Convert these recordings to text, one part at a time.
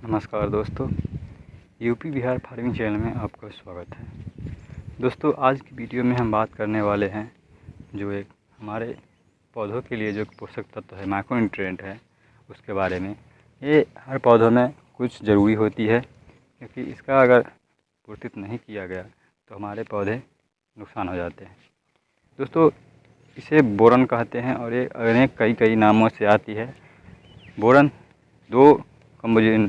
नमस्कार दोस्तों, UP Bihar farming channel में आपका स्वागत है। दोस्तों, आज की वीडियो में हम बात करने वाले हैं जो एक हमारे पौधों के लिए जो पोषक तत्व है, माइक्रोन्यूट्रिएंट है, उसके बारे में। ये हर पौधों में कुछ ज़रूरी होती है, क्योंकि इसका अगर पूर्ति नहीं किया गया तो हमारे पौधे नुकसान हो जाते हैं। दोस्तों, इसे बोरन कहते हैं और ये अनेक कई नामों से आती है। बोरन दो कंपोजिशन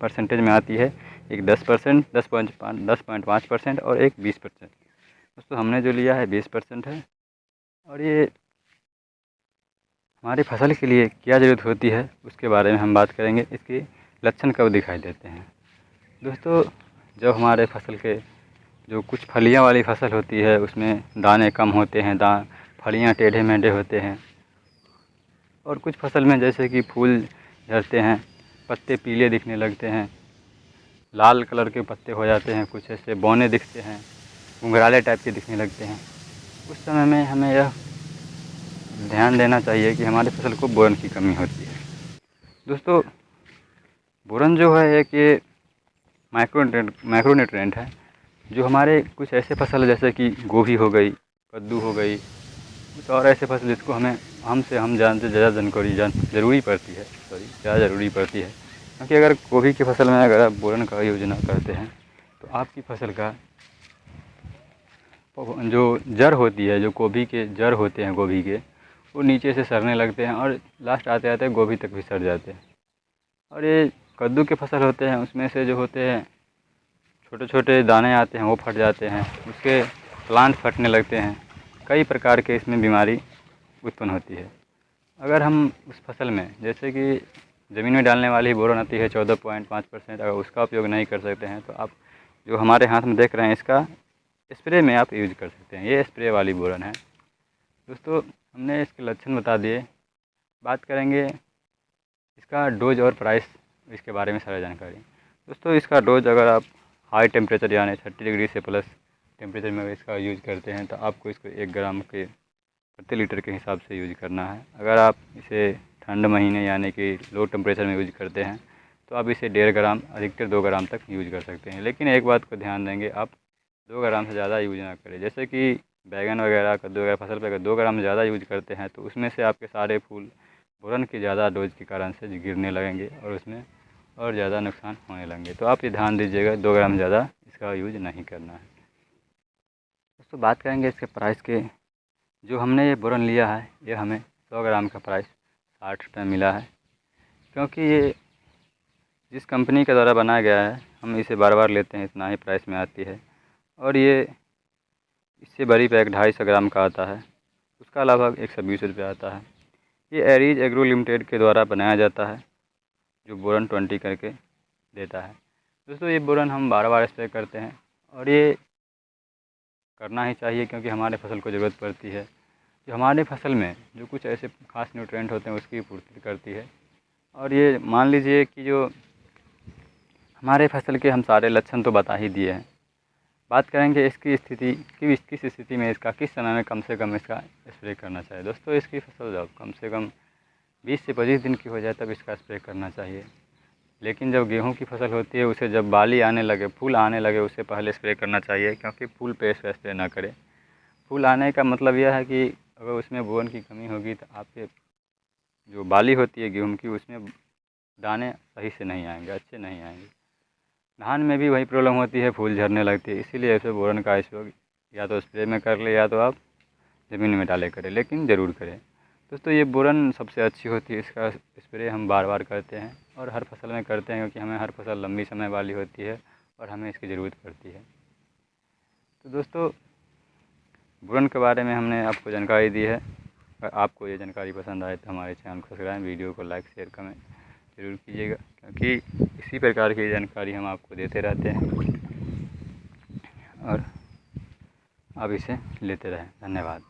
परसेंटेज में आती है, एक 10%, 10.5% और एक 20%। दोस्तों, हमने जो लिया है 20% है। और ये हमारी फसल के लिए क्या ज़रूरत होती है उसके बारे में हम बात करेंगे। इसके लक्षण कब दिखाई देते हैं। दोस्तों, जब हमारे फसल के जो कुछ फलियां वाली फसल होती है उसमें दाने कम होते हैं, फलियां टेढ़े मेढ़े होते हैं, और कुछ फसल में जैसे कि फूल झड़ते हैं, पत्ते पीले दिखने लगते हैं, लाल कलर के पत्ते हो जाते हैं, कुछ ऐसे बौने दिखते हैं, घुंघराले टाइप के दिखने लगते हैं। उस समय में हमें यह ध्यान देना चाहिए कि हमारी फसल को बोरन की कमी होती है। दोस्तों, बोरन जो है एक ये माइक्रोन्यूट्रिएंट है जो हमारे कुछ ऐसे फसल जैसे कि गोभी हो गई, कद्दू हो गई, कुछ और ऐसे फसल जिसको हम जानते ज़्यादा जानकारी ज़रूरी पड़ती है, ज़्यादा ज़रूरी पड़ती है। क्योंकि अगर गोभी की फसल में अगर आप बोरन का यूज ना करते हैं तो आपकी फसल का जो जड़ होती है, जो गोभी के जड़ होते हैं गोभी के, वो नीचे से सड़ने लगते हैं और लास्ट आते आते गोभी तक भी सड़ जाते हैं। और ये कद्दू के फसल होते हैं, उसमें से जो होते हैं छोटे छोटे दाने आते हैं वो फट जाते हैं, उसके प्लांट फटने लगते हैं, कई प्रकार के इसमें बीमारी उत्पन्न होती है। अगर हम उस फसल में जैसे कि ज़मीन में डालने वाली बोरन आती है 14.5%, अगर उसका उपयोग नहीं कर सकते हैं तो आप जो हमारे हाथ में देख रहे हैं इसका स्प्रे में आप यूज कर सकते हैं। ये स्प्रे वाली बोरन है। दोस्तों, हमने इसके लक्षण बता दिए। बात करेंगे इसका डोज और प्राइस, इसके बारे में सारी जानकारी। दोस्तों, इसका डोज अगर आप हाई टेम्परेचर यानी 30 डिग्री से प्लस टेम्परेचर में इसका यूज करते हैं तो आपको इसको 1 ग्राम के प्रति लीटर के हिसाब से यूज करना है। अगर आप इसे ठंड महीने यानी कि लो टेम्परेचर में यूज करते हैं तो आप इसे 1.5 ग्राम, अधिकतर 2 ग्राम तक यूज कर सकते हैं। लेकिन एक बात को ध्यान देंगे, आप 2 ग्राम से ज़्यादा यूज ना करें। जैसे कि बैगन वगैरह, कद्दू वगैरह फसल पर अगर 2 ग्राम से ज़्यादा यूज करते हैं तो उसमें से आपके सारे फूल बोरन की ज़्यादा डोज के कारण से गिरने लगेंगे और उसमें और ज़्यादा नुकसान होने लगेंगे। तो आप ये ध्यान दीजिएगा, 2 ग्राम से ज़्यादा इसका यूज नहीं करना है। दोस्तों, बात करेंगे इसके प्राइस के। जो हमने ये बोरन लिया है ये हमें 100 ग्राम का प्राइस 60 रुपये मिला है। क्योंकि ये जिस कंपनी के द्वारा बनाया गया है हम इसे बार बार लेते हैं, इतना ही प्राइस में आती है। और ये इससे बड़ी पैक 250 ग्राम का आता है, उसका लगभग 120 रुपये आता है। ये एरीज एग्रो लिमिटेड के द्वारा बनाया जाता है, जो बोरन 20 करके देता है। दोस्तों, ये बोरन हम बार बार स्प्रे करते हैं और ये करना ही चाहिए, क्योंकि हमारे फसल को ज़रूरत पड़ती है। जो हमारे फसल में जो कुछ ऐसे खास न्यूट्रिएंट होते हैं उसकी पूर्ति करती है। और ये मान लीजिए कि जो हमारे फसल के हम सारे लक्षण तो बता ही दिए हैं। बात करेंगे इसकी स्थिति कि किस स्थिति में इसका किस समय में कम से कम इसका स्प्रे करना चाहिए। दोस्तों, इसकी फसल जब कम से कम 20 से 25 दिन की हो जाए तब इसका स्प्रे करना चाहिए। लेकिन जब गेहूं की फसल होती है उसे जब बाली आने लगे, फूल आने लगे, उससे पहले स्प्रे करना चाहिए। क्योंकि फूल पे स्प्रे ना करें। फूल आने का मतलब यह है कि अगर उसमें बोरन की कमी होगी तो आपके जो बाली होती है गेहूं की, उसमें दाने सही से नहीं आएंगे, अच्छे नहीं आएंगे। धान में भी वही प्रॉब्लम होती है, फूल झड़ने लगती है। इसीलिए ऐसे बोरन का उपयोग या तो स्प्रे में कर ले या तो आप ज़मीन में डाले करें, लेकिन ज़रूर करें। दोस्तों, ये बोरन सबसे अच्छी होती है, इसका स्प्रे हम बार बार करते हैं और हर फसल में करते हैं, क्योंकि हमें हर फसल लंबी समय वाली होती है और हमें इसकी ज़रूरत पड़ती है। तो दोस्तों, बोरन के बारे में हमने आपको जानकारी दी है। अगर आपको ये जानकारी पसंद आए तो हमारे चैनल को सब्सक्राइब, वीडियो को लाइक, शेयर, कमेंट ज़रूर कीजिएगा, क्योंकि इसी प्रकार की जानकारी हम आपको देते रहते हैं और आप इसे लेते रहें। धन्यवाद।